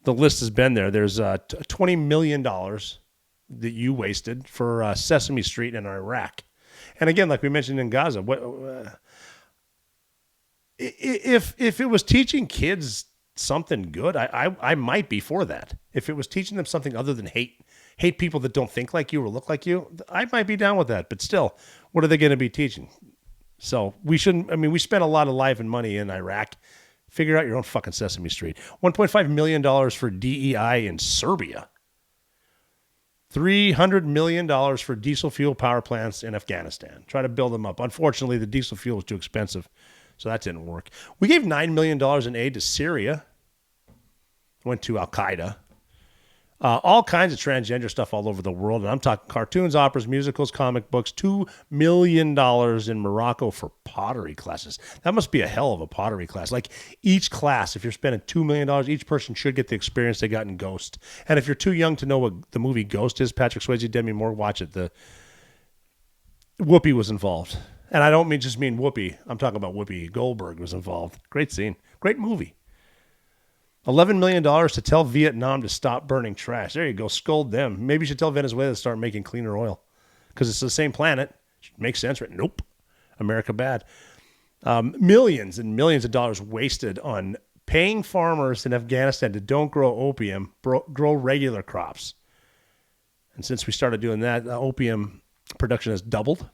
the list has been there. There's $20 million that you wasted for Sesame Street in Iraq. And again, like we mentioned in Gaza, if it was teaching kids something good, I might be for that. If it was teaching them something other than hate people that don't think like you or look like you, I might be down with that. But still, what are they going to be teaching? So we shouldn't. I mean, we spent a lot of life and money in Iraq. Figure out your own fucking Sesame Street. $1.5 million for DEI in Serbia. $300 million for diesel fuel power plants in Afghanistan. Try to build them up. Unfortunately, the diesel fuel was too expensive, so that didn't work. We gave $9 million in aid to Syria. Went to Al-Qaeda. All kinds of transgender stuff all over the world. And I'm talking cartoons, operas, musicals, comic books. $2 million in Morocco for pottery classes. That must be a hell of a pottery class. Like each class, if you're spending $2 million, each person should get the experience they got in Ghost. And if you're too young to know what the movie Ghost is, Patrick Swayze, Demi Moore, watch it. Whoopi was involved. And I don't just mean Whoopi. I'm talking about Whoopi Goldberg was involved. Great scene. Great movie. $11 million to tell Vietnam to stop burning trash. There you go. Scold them. Maybe you should tell Venezuela to start making cleaner oil because it's the same planet. Makes sense, right? Nope. America bad. Millions and millions of dollars wasted on paying farmers in Afghanistan to don't grow opium, grow regular crops. And since we started doing that, opium production has doubled.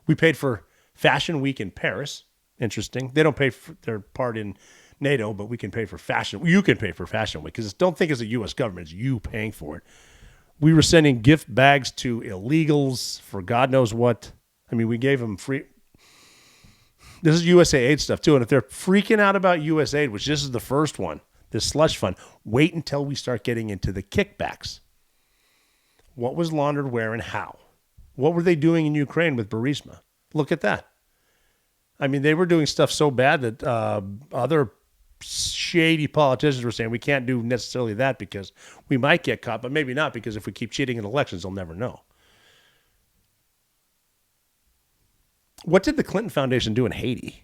We paid for Fashion Week in Paris. Interesting. They don't pay for their part in NATO, but we can pay for fashion. You can pay for Fashion Week because don't think it's the U.S. government. It's you paying for it. We were sending gift bags to illegals for God knows what. I mean, we gave them free. This is USAID stuff too. And if they're freaking out about USAID, which this is the first one, this slush fund, wait until we start getting into the kickbacks. What was laundered where and how? What were they doing in Ukraine with Burisma? Look at that. I mean, they were doing stuff so bad that other shady politicians were saying we can't do necessarily that because we might get caught, but maybe not because if we keep cheating in elections, they'll never know. What did the Clinton Foundation do in Haiti?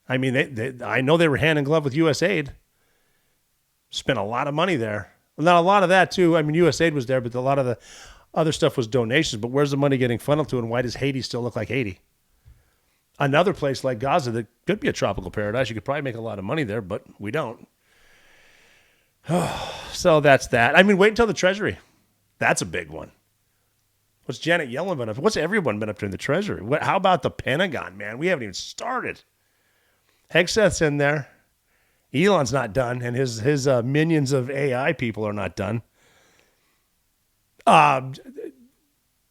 I mean, I know they were hand in glove with USAID. Spent a lot of money there. Well, not a lot of that too. I mean, USAID was there, but a lot of the other stuff was donations. But where's the money getting funneled to, and why does Haiti still look like Haiti? Another place like Gaza that could be a tropical paradise. You could probably make a lot of money there, but we don't. So that's that. I mean, wait until the Treasury. That's a big one. What's Janet Yellen been up to? What's everyone been up to in the Treasury? How about the Pentagon, man? We haven't even started. Hegseth's in there. Elon's not done, and his minions of AI people are not done.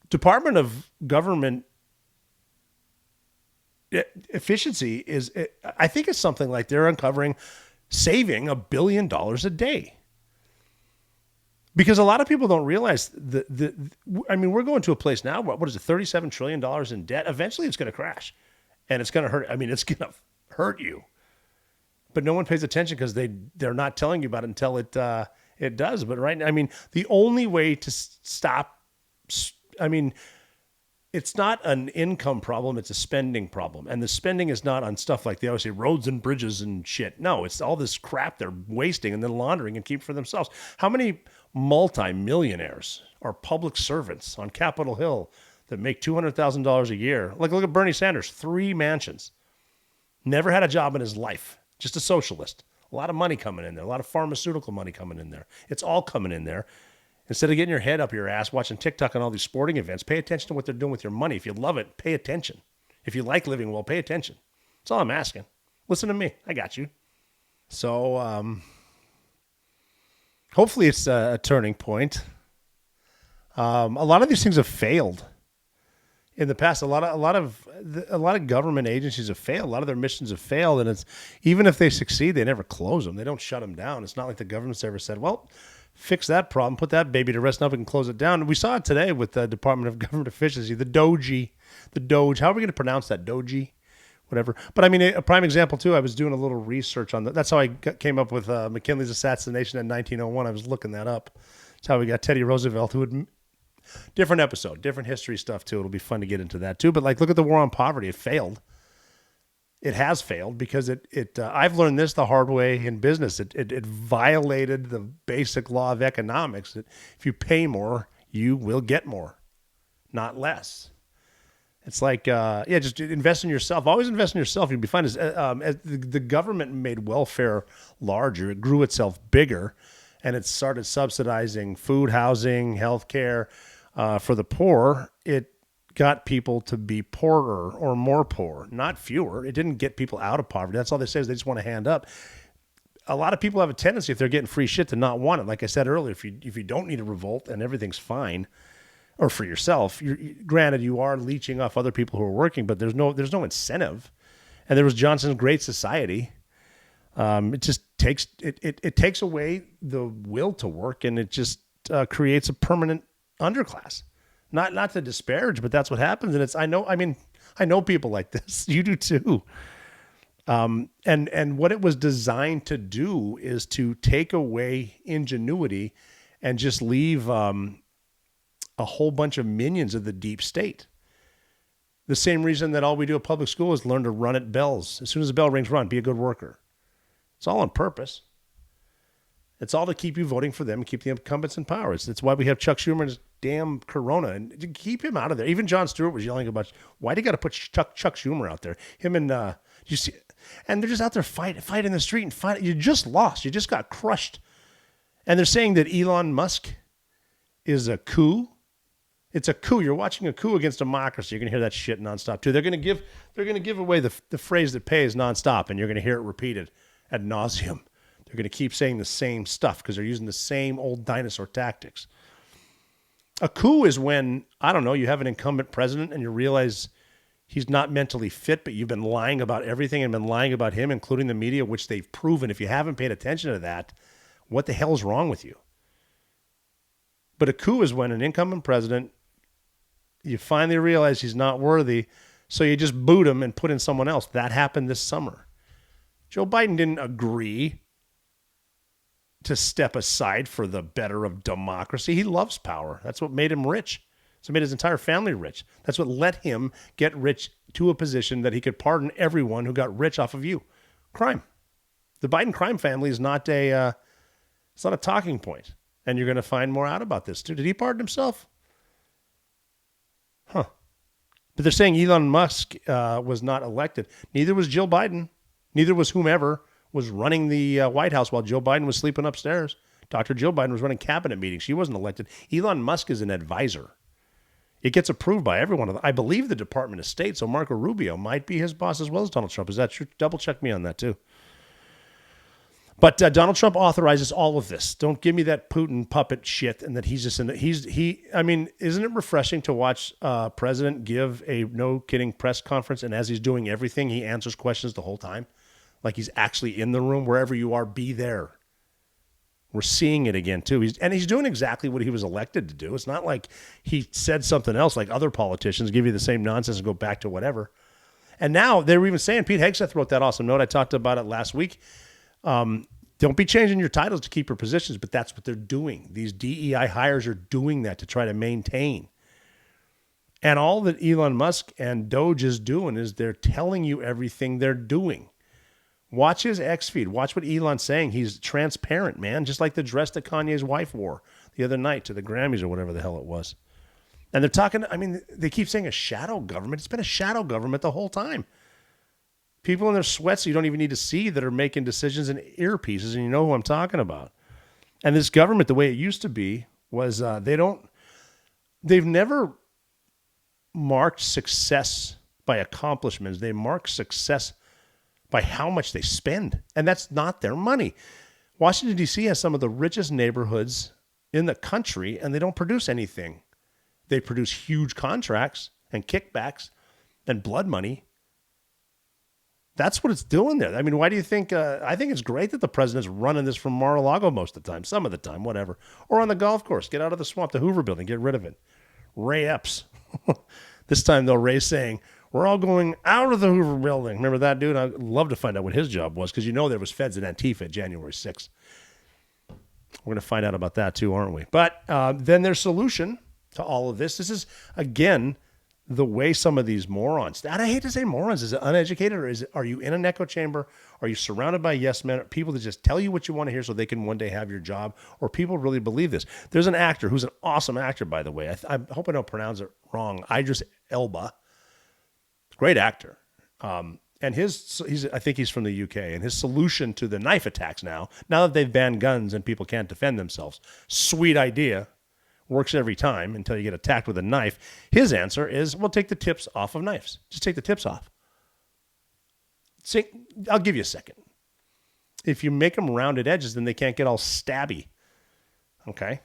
Department of Government efficiency is, I think it's something like they're saving $1 billion a day. Because a lot of people don't realize I mean, we're going to a place now, what is it, $37 trillion in debt? Eventually it's going to crash and it's going to hurt. I mean, it's going to hurt you, but no one pays attention because they're not telling you about it until it does. But right now, I mean, the only way to stop, I mean, it's not an income problem, it's a spending problem. And the spending is not on stuff like they always say roads and bridges and shit. No, it's all this crap they're wasting and then laundering and keep for themselves. How many multi-millionaires are public servants on Capitol Hill that make $200,000 a year? Like, look at Bernie Sanders, 3 mansions. Never had a job in his life, just a socialist. A lot of money coming in there, a lot of pharmaceutical money coming in there. It's all coming in there. Instead of getting your head up your ass, watching TikTok and all these sporting events, pay attention to what they're doing with your money. If you love it, pay attention. If you like living well, pay attention. That's all I'm asking. Listen to me. I got you. So, hopefully it's a turning point. A lot of these things have failed in the past. A lot of government agencies have failed. A lot of their missions have failed, and it's even if they succeed, they never close them. They don't shut them down. It's not like the government's ever said, "Well, fix that problem, put that baby to rest. Now we can close it down. We saw it today with the Department of Government Efficiency, the Doge. How are we going to pronounce that? Doge? Whatever. But I mean, a prime example too, I was doing a little research on that. That's how I came up with McKinley's assassination in 1901. I was looking that up. That's how we got Teddy Roosevelt, who would, different episode, different history stuff too. It'll be fun to get into that too. But like, look at the war on poverty. It failed. It has failed because I've learned this the hard way in business. It violated the basic law of economics that if you pay more, you will get more, not less. It's like, just invest in yourself. Always invest in yourself. You'll be fine. As the government made welfare larger, it grew itself bigger, and it started subsidizing food, housing, healthcare for the poor. It got people to be poorer or more poor, not fewer. It didn't get people out of poverty. That's all they say is they just want to hand up. A lot of people have a tendency, if they're getting free shit, to not want it. Like I said earlier, if you don't need a revolt and everything's fine, or for yourself, granted, you are leeching off other people who are working, but there's no incentive. And there was Johnson's Great Society. It just takes away the will to work, and it just creates a permanent underclass. Not to disparage, but that's what happens. And I know people like this. You do too. And what it was designed to do is to take away ingenuity and just leave a whole bunch of minions of the deep state. The same reason that all we do at public school is learn to run at bells. As soon as the bell rings, run. Be a good worker. It's all on purpose. It's all to keep you voting for them and keep the incumbents in power. It's why we have Chuck Schumer and his damn corona, and to keep him out of there. Even Jon Stewart was yelling about, why do you got to put Chuck Schumer out there? Him and you see, and they're just out there fight in the street and fight. You just lost. You just got crushed. And they're saying that Elon Musk is a coup. It's a coup. You're watching a coup against democracy. You're going to hear that shit nonstop too. They're going to give away the phrase that pays nonstop, and you're going to hear it repeated ad nauseum. They're going to keep saying the same stuff because they're using the same old dinosaur tactics. A coup is when, I don't know, you have an incumbent president and you realize he's not mentally fit, but you've been lying about everything and been lying about him, including the media, which they've proven. If you haven't paid attention to that, what the hell's wrong with you? But a coup is when an incumbent president, you finally realize he's not worthy, so you just boot him and put in someone else. That happened this summer. Joe Biden didn't agree to step aside for the better of democracy. He loves power. That's what made him rich. That's what made his entire family rich. That's what let him get rich to a position that he could pardon everyone who got rich off of you. Crime. The Biden crime family is not it's not a talking point. And you're going to find more out about this too. Did he pardon himself? Huh. But they're saying Elon Musk was not elected. Neither was Jill Biden. Neither was whomever was running the White House while Joe Biden was sleeping upstairs. Dr. Jill Biden was running cabinet meetings. She wasn't elected. Elon Musk is an advisor. It gets approved by everyone. I believe the Department of State, so Marco Rubio might be his boss as well as Donald Trump. Is that true? Double check me on that too. But Donald Trump authorizes all of this. Don't give me that Putin puppet shit and that he's just in the, I mean, isn't it refreshing to watch president give a no kidding press conference, and as he's doing everything, he answers questions the whole time? Like he's actually in the room. Wherever you are, be there. We're seeing it again too. He's doing exactly what he was elected to do. It's not like he said something else like other politicians give you the same nonsense and go back to whatever. And now they were even saying, Pete Hegseth wrote that awesome note. I talked about it last week. Don't be changing your titles to keep your positions, but that's what they're doing. These DEI hires are doing that to try to maintain. And all that Elon Musk and Doge is doing is they're telling you everything they're doing. Watch his X feed. Watch what Elon's saying. He's transparent, man, just like the dress that Kanye's wife wore the other night to the Grammys or whatever the hell it was. And they're talking, I mean, they keep saying a shadow government. It's been a shadow government the whole time. People in their sweats you don't even need to see that are making decisions in earpieces, and you know who I'm talking about. And this government, the way it used to be, was they've never marked success by accomplishments. They mark success by how much they spend, and that's not their money. Washington, D.C. has some of the richest neighborhoods in the country, and they don't produce anything. They produce huge contracts and kickbacks and blood money. That's what it's doing there. I mean, why do you think? I think it's great that the president's running this from Mar-a-Lago most of the time, some of the time, whatever. Or on the golf course. Get out of the swamp, the Hoover building, get rid of it. Ray Epps. This time, though, Ray's saying, we're all going out of the Hoover building. Remember that dude? I'd love to find out what his job was, because there was feds at Antifa January 6th. We're going to find out about that too, aren't we? But then their solution to all of this is, again, the way some of these morons, and I hate to say morons, is it uneducated, or are you in an echo chamber? Are you surrounded by yes men, people that just tell you what you want to hear so they can one day have your job, or people really believe this? There's an actor who's an awesome actor, by the way. I hope I don't pronounce it wrong. Idris Elba, great actor. And I think he's from the UK, and his solution to the knife attacks now that they've banned guns and people can't defend themselves, sweet idea. Works every time until you get attacked with a knife. His answer is, well, take the tips off of knives. Just take the tips off. See, I'll give you a second. If you make them rounded edges, then they can't get all stabby. Okay?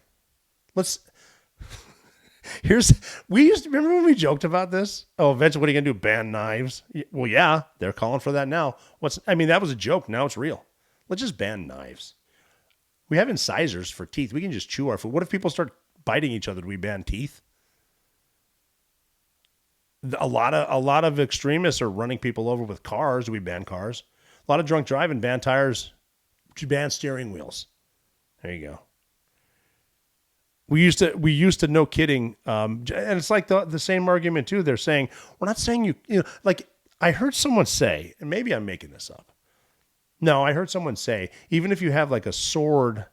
Remember when we joked about this? Oh, eventually, what are you going to do? Ban knives? Well, yeah, they're calling for that now. That was a joke. Now it's real. Let's just ban knives. We have incisors for teeth. We can just chew our food. What if people start biting each other? Do we ban teeth? A lot of extremists are running people over with cars. Do we ban cars? A lot of drunk driving, ban tires, ban steering wheels. There you go. We used to, no kidding, and it's like the same argument too. They're saying, we're not saying like I heard someone say, and maybe I'm making this up. No, I heard someone say, even if you have like a sword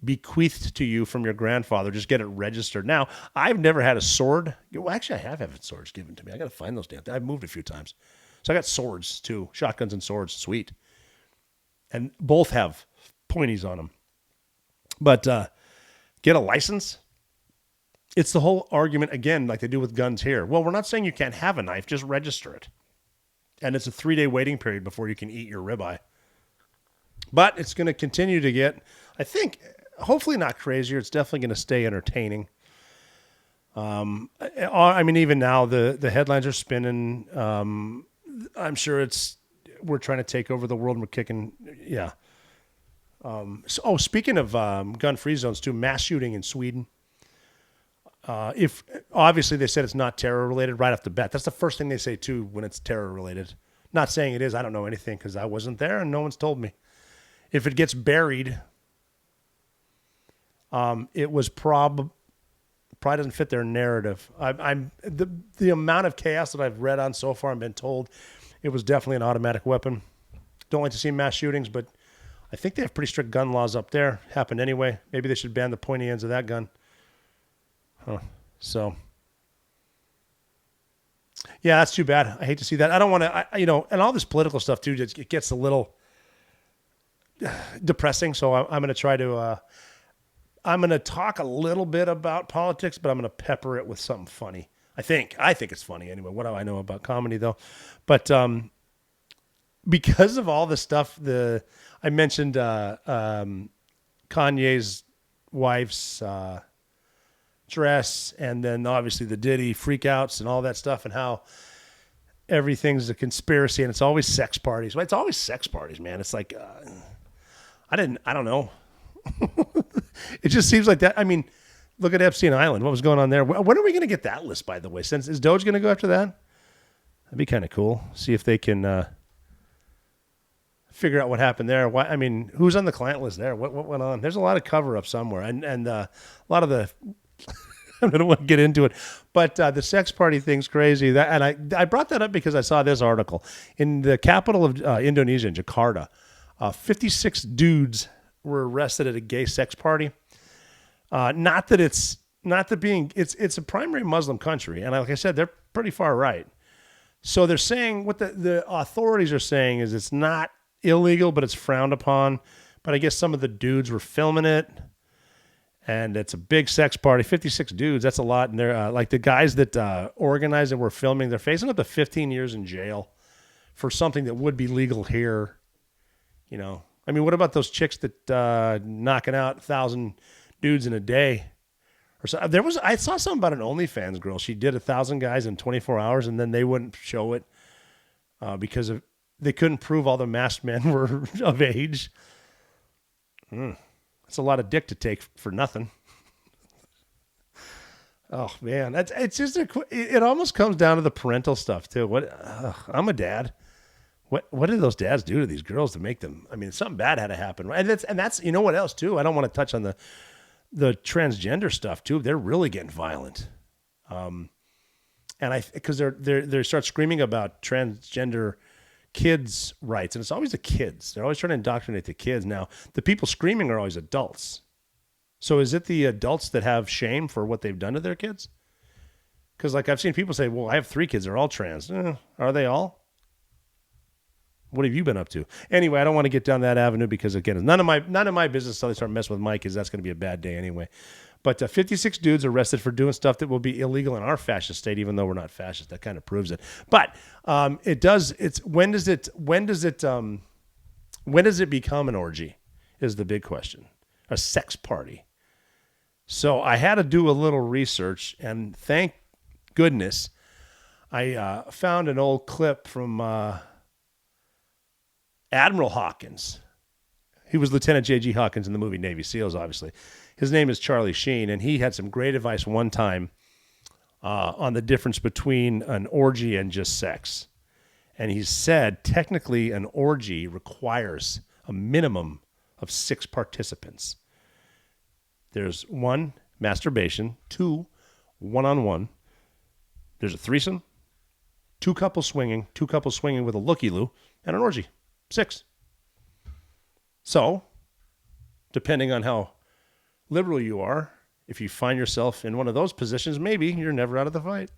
bequeathed to you from your grandfather, just get it registered. Now, I've never had a sword. Well, actually, I have had swords given to me. I got to find those damn things. I've moved a few times. So I got swords too, shotguns and swords. Sweet. And both have pointies on them. But get a license. It's the whole argument, again, like they do with guns here. Well, we're not saying you can't have a knife. Just register it. And it's a 3-day waiting period before you can eat your ribeye. But it's going to continue to get, I think, hopefully not crazier. It's definitely going to stay entertaining. Even now the headlines are spinning. I'm sure we're trying to take over the world and we're kicking. Yeah. Speaking of gun-free zones too, mass shooting in Sweden. If obviously they said it's not terror related right off the bat. That's the first thing they say too when it's terror related. Not saying it is. I don't know anything because I wasn't there and no one's told me. If it gets buried, it was probably doesn't fit their narrative. The amount of chaos that I've read on so far and been told, it was definitely an automatic weapon. Don't like to see mass shootings, but I think they have pretty strict gun laws up there. Happened anyway. Maybe they should ban the pointy ends of that gun. So, yeah, that's too bad. I hate to see that. I don't want to, and all this political stuff too, it gets a little depressing. So I'm going to try to, I'm going to talk a little bit about politics, but I'm going to pepper it with something funny. I think it's funny anyway. What do I know about comedy though? But, because of all the stuff, I mentioned, Kanye's wife's, dress, and then obviously the Diddy freakouts and all that stuff, and how everything's a conspiracy, and it's always sex parties. Well, it's always sex parties, man. It's like, I don't know. It just seems like that. I mean, look at Epstein Island. What was going on there? When are we going to get that list, by the way? Is Doge going to go after that? That'd be kind of cool. See if they can figure out what happened there. Who's on the client list there? What went on? There's a lot of cover up somewhere, and a lot of the. I don't want to get into it, but the sex party thing's crazy. I brought that up because I saw this article in the capital of Indonesia, in Jakarta. 56 dudes were arrested at a gay sex party. It's a primary Muslim country, and like I said, they're pretty far right. So they're saying what the authorities are saying is it's not illegal, but it's frowned upon. But I guess some of the dudes were filming it. And it's a big sex party, 56 dudes. That's a lot. And they're like the guys that organized and were filming, they're facing up to 15 years in jail for something that would be legal here. What about those chicks that knocking out 1,000 dudes in a day? Or so I saw something about an OnlyFans girl. She did 1,000 guys in 24 hours, and then they wouldn't show it because of they couldn't prove all the masked men were of age. That's a lot of dick to take for nothing. Oh man, it's just it almost comes down to the parental stuff too. I'm a dad. What did those dads do to these girls to make them? I mean, something bad had to happen, right? And that's you know what else too. I don't want to touch on the transgender stuff too. They're really getting violent, and because they start screaming about transgender kids' rights, and it's always the kids. They're always trying to indoctrinate the kids. Now, the people screaming are always adults. So is it the adults that have shame for what they've done to their kids? Because like I've seen people say, well, I have 3 kids. They're all trans. Are they all? What have you been up to? Anyway, I don't want to get down that avenue because, again, it's none of my business until they start messing with Mike, because that's going to be a bad day anyway. But 56 dudes arrested for doing stuff that will be illegal in our fascist state, even though we're not fascist. That kind of proves it. But it does. When does it become an orgy? Is the big question. A sex party. So I had to do a little research, and thank goodness I found an old clip from Admiral Hawkins. He was Lieutenant J.G. Hawkins in the movie Navy SEALs, obviously. His name is Charlie Sheen, and he had some great advice one time on the difference between an orgy and just sex. And he said, technically, an orgy requires a minimum of 6 participants. There's 1, masturbation, 2, one-on-one. There's a threesome, 2 couples swinging with a looky-loo, and an orgy. 6. So, depending on how liberal you are, if you find yourself in one of those positions, maybe you're never out of the fight.